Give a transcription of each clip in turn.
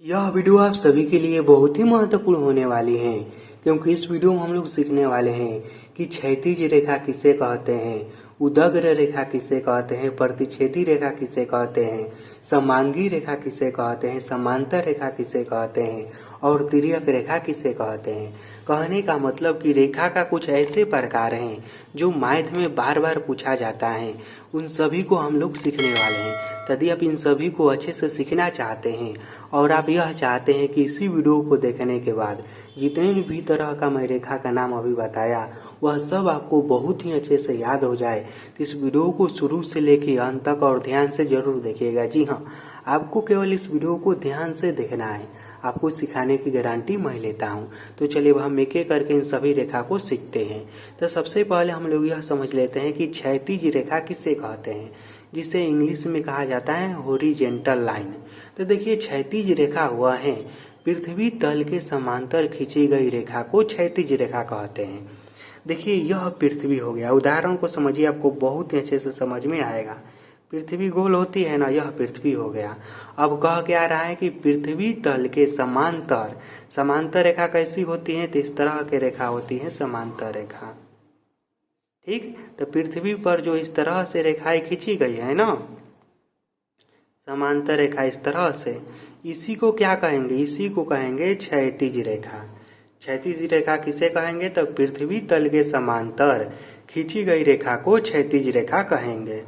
यह वीडियो आप सभी के लिए बहुत ही महत्वपूर्ण होने वाली है, क्योंकि इस वीडियो में हम लोग सीखने वाले हैं कि क्षैतिज रेखा किसे कहते हैं, उदग्र रेखा किसे कहते हैं, प्रतिच्छेदी रेखा किसे कहते हैं, समांगी रेखा किसे कहते हैं, समांतर रेखा किसे कहते हैं और तिर्यक रेखा किसे कहते हैं। कहने का मतलब कि रेखा का कुछ ऐसे प्रकार हैं जो मैथ में बार बार पूछा जाता है, उन सभी को हम लोग सीखने वाले हैं। यदि आप इन सभी को अच्छे से सीखना चाहते हैं और आप यह चाहते हैं कि इसी वीडियो को देखने के बाद जितने भी तरह का मैं रेखा का नाम अभी बताया वह सब आपको बहुत ही अच्छे से याद हो जाए, तो इस वीडियो को शुरू से लेकर अंत तक और ध्यान से जरूर देखिएगा। जी हाँ, आपको केवल इस वीडियो को ध्यान से देखना है, आपको सिखाने की गारंटी मैं लेता हूँ। तो चलिए हम एक एक करके इन सभी रेखा को सीखते हैं। तो सबसे पहले हम लोग यह समझ लेते हैं कि क्षैतिज रेखा किसे कहते हैं, जिसे इंग्लिश में कहा जाता है हॉरिजॉन्टल लाइन। तो देखिए, क्षैतिज रेखा हुआ है पृथ्वी तल के समांतर खींची गई रेखा को क्षैतिज रेखा कहते हैं। देखिए, यह पृथ्वी हो गया, उदाहरण को समझिए, आपको बहुत ही अच्छे से समझ में आएगा। पृथ्वी गोल होती है ना, यह पृथ्वी हो गया। अब कह क्या रहा है कि पृथ्वी तल के समांतर, समांतर रेखा कैसी होती है, तो इस तरह की रेखा होती है समांतर रेखा। ठीक, तो पृथ्वी पर जो इस तरह से रेखाएं खींची गई है ना, समांतर रेखा इस तरह से, इसी को क्या कहेंगे, इसी को कहेंगे क्षैतिज रेखा। क्षैतिज रेखा किसे कहेंगे, तो पृथ्वी तल के समांतर खींची गई रेखा को क्षैतिज रेखा कहेंगे।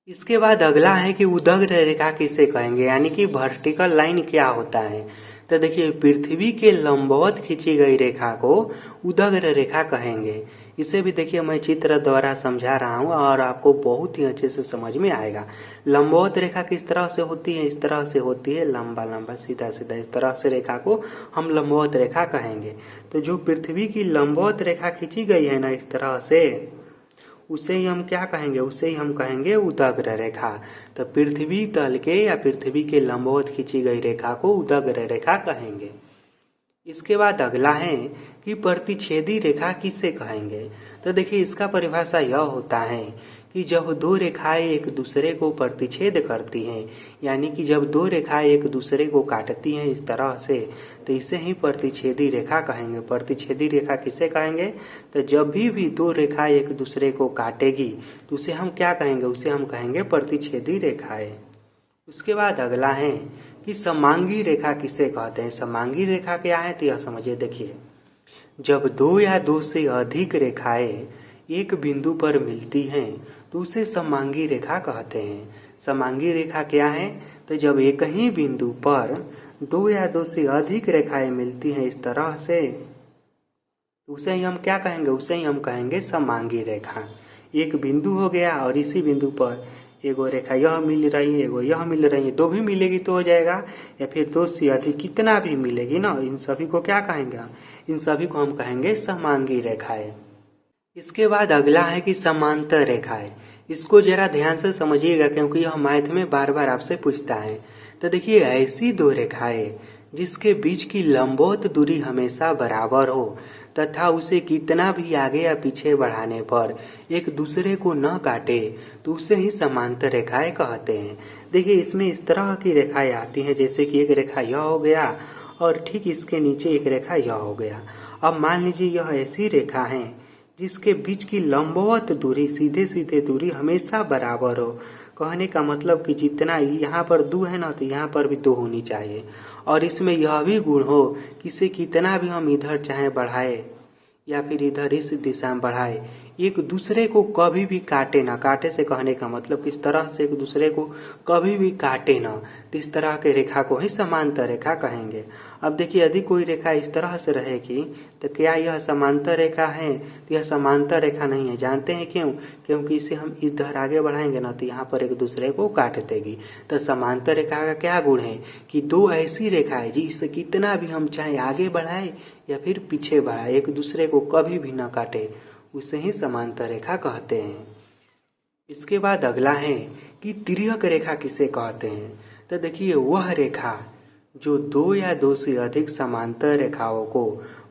इसके बाद अगला है कि उदग्र रेखा किसे कहेंगे, यानी कि वर्टिकल लाइन क्या होता है। तो देखिए, पृथ्वी के लंबवत खींची गई रेखा को उदग्र रेखा कहेंगे। इसे भी देखिए मैं चित्र द्वारा समझा रहा हूँ और आपको बहुत ही अच्छे से समझ में आएगा। लंबवत रेखा किस तरह से होती है, इस तरह से होती है, लंबा लंबा सीधा सीधा, इस तरह से रेखा को हम लंबवत रेखा कहेंगे। तो जो पृथ्वी की लंबवत रेखा खींची गई है ना इस तरह से, उसे ही हम क्या कहेंगे, उसे ही हम कहेंगे उदग्र रेखा। तो पृथ्वी तल के या पृथ्वी के लंबवत खींची गई रेखा को उदग्र रेखा कहेंगे। इसके बाद अगला है कि प्रतिच्छेदी रेखा किसे कहेंगे। तो देखिए, इसका परिभाषा यह होता है कि जब दो रेखाएं एक दूसरे को प्रतिच्छेद करती हैं, यानी कि जब दो रेखाएं एक दूसरे को काटती हैं इस तरह से, तो इसे ही प्रतिच्छेदी रेखा कहेंगे। प्रतिच्छेदी रेखा किसे कहेंगे, तो जब भी दो रेखाएं एक दूसरे को काटेगी तो उसे हम क्या कहेंगे, उसे हम कहेंगे प्रतिच्छेदी रेखाएं। उसके बाद अगला है कि समांगी रेखा किसे कहते हैं। समांगी रेखा क्या है, तो यह समझिए। देखिए, जब दो या दो से अधिक रेखाएं एक बिंदु पर मिलती हैं तो उसे समांगी रेखा कहते हैं। समांगी रेखा क्या है, तो जब एक ही बिंदु पर दो या दो से अधिक रेखाएं मिलती हैं इस तरह से, उसे ही हम क्या कहेंगे, उसे ही हम कहेंगे समांगी रेखा। एक बिंदु हो गया और इसी बिंदु पर एगो रेखा यह मिल रही है, एगो यह मिल रही है, दो भी मिलेगी तो हो जाएगा, या फिर दो से अधिक कितना भी मिलेगी ना, इन सभी को क्या कहेंगे, इन सभी को हम कहेंगे समांगी रेखाएं। इसके बाद अगला है कि समांतर रेखाएं। इसको जरा ध्यान से समझिएगा, क्योंकि यह मैथ में बार बार आपसे पूछता है। तो देखिए, ऐसी दो रेखाएं जिसके बीच की लंबवत दूरी हमेशा बराबर हो तथा उसे कितना भी आगे या पीछे बढ़ाने पर एक दूसरे को न काटे, तो उसे ही समांतर रेखाएं कहते हैं। देखिए, इसमें इस तरह की रेखाएं आती हैं, जैसे कि एक रेखा यह हो गया और ठीक इसके नीचे एक रेखा यह हो गया। अब मान लीजिए यह ऐसी रेखा है जिसके बीच की लंबवत दूरी, सीधे सीधे दूरी हमेशा बराबर हो। कहने का मतलब कि जितना यहाँ पर दो है ना, तो यहाँ पर भी दो होनी चाहिए। और इसमें यह भी गुण हो कि इसे कितना भी हम इधर चाहे बढ़ाए या फिर इधर इस दिशा में बढ़ाए, एक दूसरे को कभी भी काटे ना। काटे से कहने का मतलब किस तरह से एक दूसरे को कभी भी काटे ना, तो इस तरह के रेखा को ही समांतर रेखा कहेंगे। अब देखिए, यदि कोई रेखा इस तरह से रहेगी तो क्या यह समांतर रेखा है, तो यह समांतर रेखा नहीं है। जानते हैं क्यों, क्योंकि इसे हम इधर आगे बढ़ाएंगे ना तो यहाँ पर एक दूसरे को काट देगी। तो समांतर रेखा का क्या गुण है कि दो ऐसी रेखाएं जिससे कितना भी हम चाहे आगे बढ़ाए या फिर पीछे बढ़ाए, एक दूसरे को कभी भी न काटे, उसे ही समांतर रेखा कहते हैं। इसके बाद अगला है कि तिर्यक रेखा किसे कहते हैं। तो देखिए, वह रेखा जो दो या दो से अधिक समांतर रेखाओं को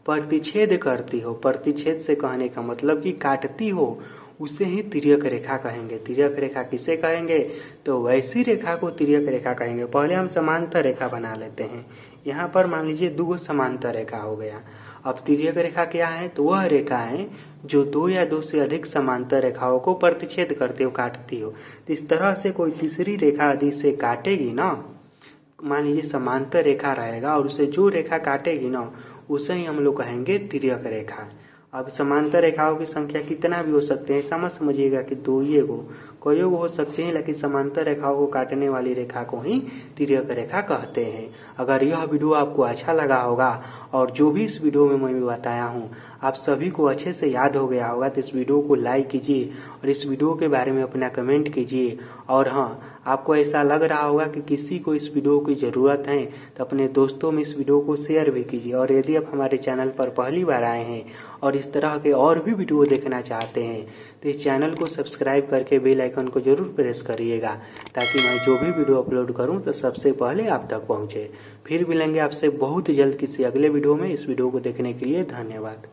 प्रतिच्छेद करती हो, प्रतिच्छेद से कहने का मतलब कि काटती हो, उसे ही तिर्यक रेखा कहेंगे। तिर्यक रेखा किसे कहेंगे, तो वैसी रेखा को तिर्यक रेखा कहेंगे। पहले हम समांतर रेखा बना लेते हैं। यहाँ पर मान लीजिए 2 समांतर रेखा हो गया। अब तिर्यक रेखा क्या है, तो वह रेखा है जो 2 या 2 से अधिक समांतर रेखाओं को प्रतिच्छेद करते हो, काटती हो। तो इस तरह से कोई तीसरी रेखा यदि इसे काटेगी ना, मान लीजिए समांतर रेखा रहेगा और उसे जो रेखा काटेगी ना उसे ही हम लोग कहेंगे तिर्यक रेखा। अब समांतर रेखाओं की संख्या कितना भी हो सकते हैं, समझ समझिएगा कि 2 ही कई हो सकते हैं, लेकिन समांतर रेखाओं को काटने वाली रेखा को ही तिर्यक रेखा कहते हैं। अगर यह वीडियो आपको अच्छा लगा होगा और जो भी इस वीडियो में मैं बताया हूँ आप सभी को अच्छे से याद हो गया होगा, तो इस वीडियो को लाइक कीजिए और इस वीडियो के बारे में अपना कमेंट कीजिए। और हाँ, आपको ऐसा लग रहा होगा कि किसी को इस वीडियो की ज़रूरत है तो अपने दोस्तों में इस वीडियो को शेयर भी कीजिए। और यदि आप हमारे चैनल पर पहली बार आए हैं और इस तरह के और भी वीडियो देखना चाहते हैं तो इस चैनल को सब्सक्राइब करके बेल आइकन को जरूर प्रेस करिएगा, ताकि मैं जो भी वीडियो अपलोड करूं तो सबसे पहले आप तक पहुंचे। फिर मिलेंगे आपसे बहुत जल्द किसी अगले वीडियो में। इस वीडियो को देखने के लिए धन्यवाद।